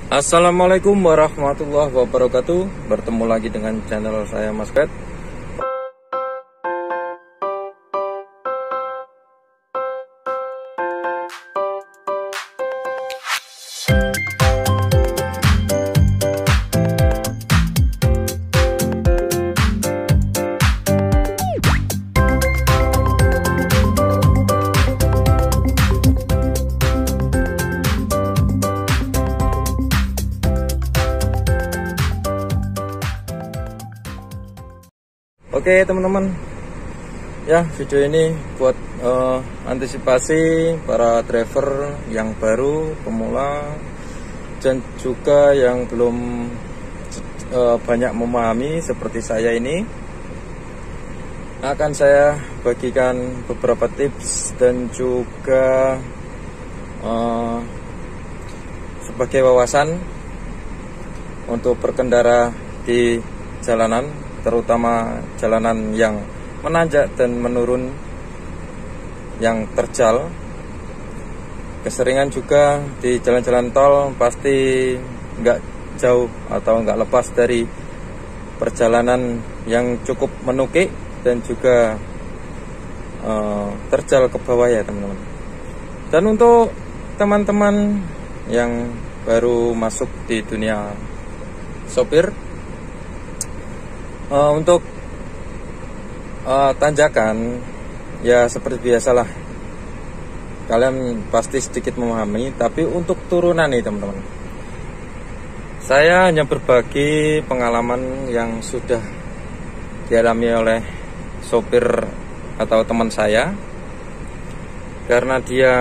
Assalamualaikum warahmatullahi wabarakatuh. Bertemu lagi dengan channel saya Mas Pet. Oke teman-teman, ya video ini buat antisipasi para driver yang baru, pemula, dan juga yang belum banyak memahami seperti saya ini. Akan saya bagikan beberapa tips dan juga sebagai wawasan untuk berkendara di jalanan, terutama jalanan yang menanjak dan menurun, yang terjal. Keseringan juga di jalan-jalan tol pasti nggak jauh atau nggak lepas dari perjalanan yang cukup menukik dan juga terjal ke bawah ya teman-teman. Dan untuk teman-teman yang baru masuk di dunia sopir, untuk tanjakan ya seperti biasalah, kalian pasti sedikit memahami. Tapi untuk turunan nih teman-teman, saya hanya berbagi pengalaman yang sudah dialami oleh sopir atau teman saya, karena dia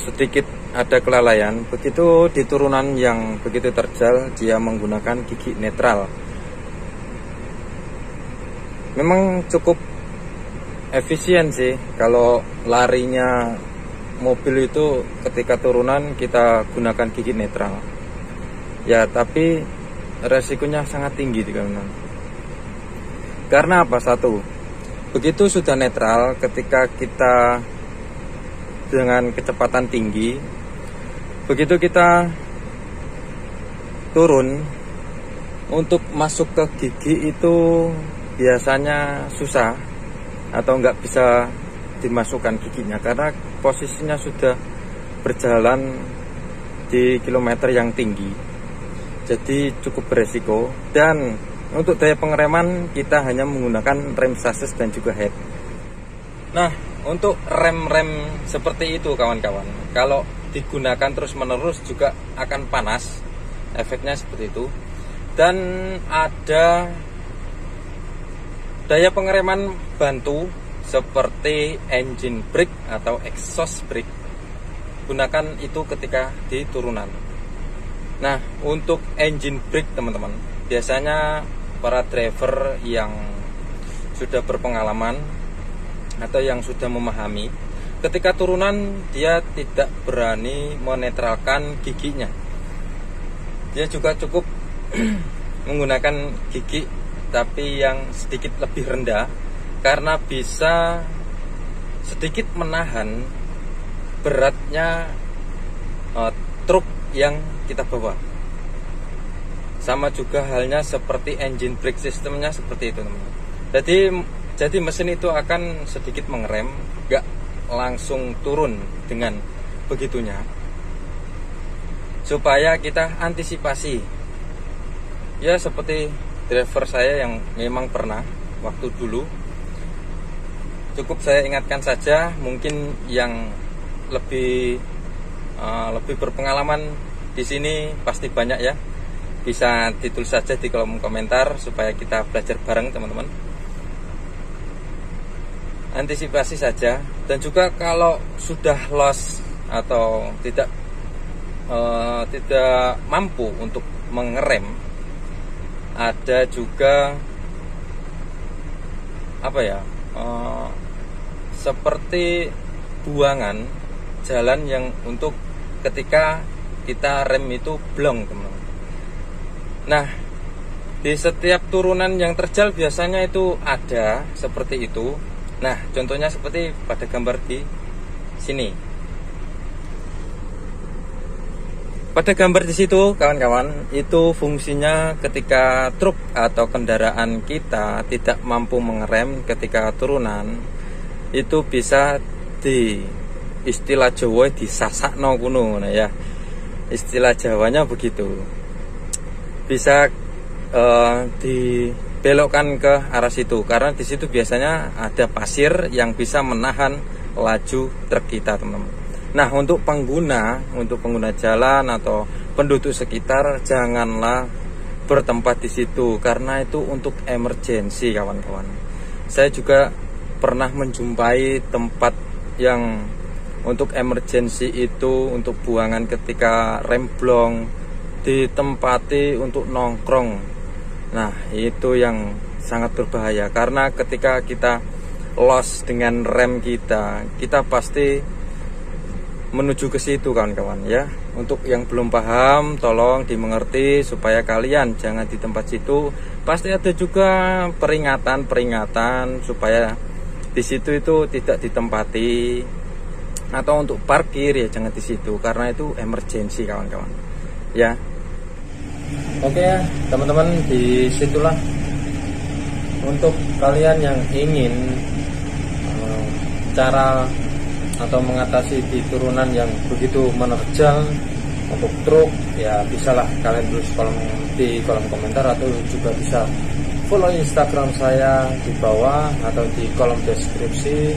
sedikit ada kelalaian. Begitu di turunan yang begitu terjal, dia menggunakan gigi netral. Memang cukup efisien sih kalau larinya mobil itu ketika turunan kita gunakan gigi netral. Ya, tapi resikonya sangat tinggi teman-teman. Karena apa? Satu, begitu sudah netral, ketika kita dengan kecepatan tinggi, begitu kita turun, untuk masuk ke gigi itu biasanya susah atau nggak bisa dimasukkan giginya, karena posisinya sudah berjalan di kilometer yang tinggi. Jadi cukup beresiko. Dan untuk daya pengereman kita hanya menggunakan rem sasis dan juga head. Nah, untuk rem-rem seperti itu kawan-kawan, kalau digunakan terus-menerus juga akan panas, efeknya seperti itu. Dan ada daya pengereman bantu seperti engine brake atau exhaust brake. Gunakan itu ketika di turunan. Nah, untuk engine brake teman-teman, biasanya para driver yang sudah berpengalaman atau yang sudah memahami, ketika turunan dia tidak berani menetralkan giginya. Dia juga cukup menggunakan gigi tapi yang sedikit lebih rendah, karena bisa sedikit menahan beratnya truk yang kita bawa. Sama juga halnya seperti engine brake sistemnya seperti itu teman-teman. Jadi mesin itu akan sedikit mengerem, gak langsung turun dengan begitunya, supaya kita antisipasi. Ya seperti driver saya yang memang pernah waktu dulu. Cukup saya ingatkan saja, mungkin yang lebih berpengalaman di sini pasti banyak ya. Bisa ditulis saja di kolom komentar supaya kita belajar bareng teman-teman. Antisipasi saja. Dan juga kalau sudah loss atau tidak mampu untuk mengerem, ada juga seperti buangan jalan yang untuk ketika kita rem itu blong teman-teman. Nah, di setiap turunan yang terjal biasanya itu ada seperti itu. Nah, contohnya seperti pada gambar di sini. Pada gambar di situ kawan-kawan, itu fungsinya ketika truk atau kendaraan kita tidak mampu mengerem ketika turunan, itu bisa di istilah Jawa disasakno kuno. Nah ya, istilah Jawanya begitu. Bisa dibelokkan ke arah situ karena di situ biasanya ada pasir yang bisa menahan laju truk kita, teman-teman. Nah, untuk pengguna jalan atau penduduk sekitar janganlah bertempat di situ karena itu untuk emergensi, kawan-kawan. Saya juga pernah menjumpai tempat yang untuk emergensi itu untuk buangan ketika remblong, ditempati untuk nongkrong. Nah, itu yang sangat berbahaya karena ketika kita lost dengan rem kita pasti menuju ke situ, kawan-kawan ya. Untuk yang belum paham tolong dimengerti supaya kalian jangan di tempat situ. Pasti ada juga peringatan supaya di situ itu tidak ditempati, atau untuk parkir ya jangan di situ karena itu emergensi, kawan-kawan ya. Oke ya teman-teman, disitulah untuk kalian yang ingin cara atau mengatasi di turunan yang begitu menerjal untuk truk, ya bisalah kalian tulis di kolom komentar, atau juga bisa follow Instagram saya di bawah atau di kolom deskripsi.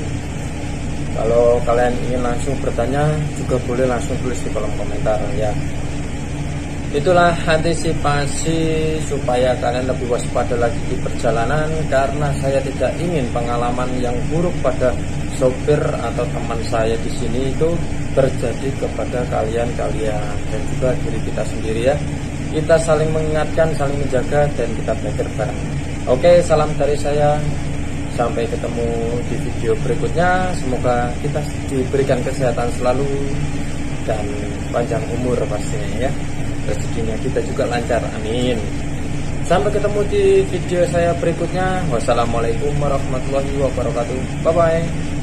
Kalau kalian ingin langsung bertanya juga boleh langsung tulis di kolom komentar ya. Itulah antisipasi supaya kalian lebih waspada lagi di perjalanan, karena saya tidak ingin pengalaman yang buruk pada sopir atau teman saya di sini itu terjadi kepada kalian dan juga diri kita sendiri ya. Kita saling mengingatkan, saling menjaga, dan kita belajar bareng. Oke, salam dari saya. Sampai ketemu di video berikutnya. Semoga kita diberikan kesehatan selalu dan panjang umur pastinya ya. Rezekinya kita juga lancar, amin. Sampai ketemu di video saya berikutnya. Wassalamualaikum warahmatullahi wabarakatuh. Bye bye.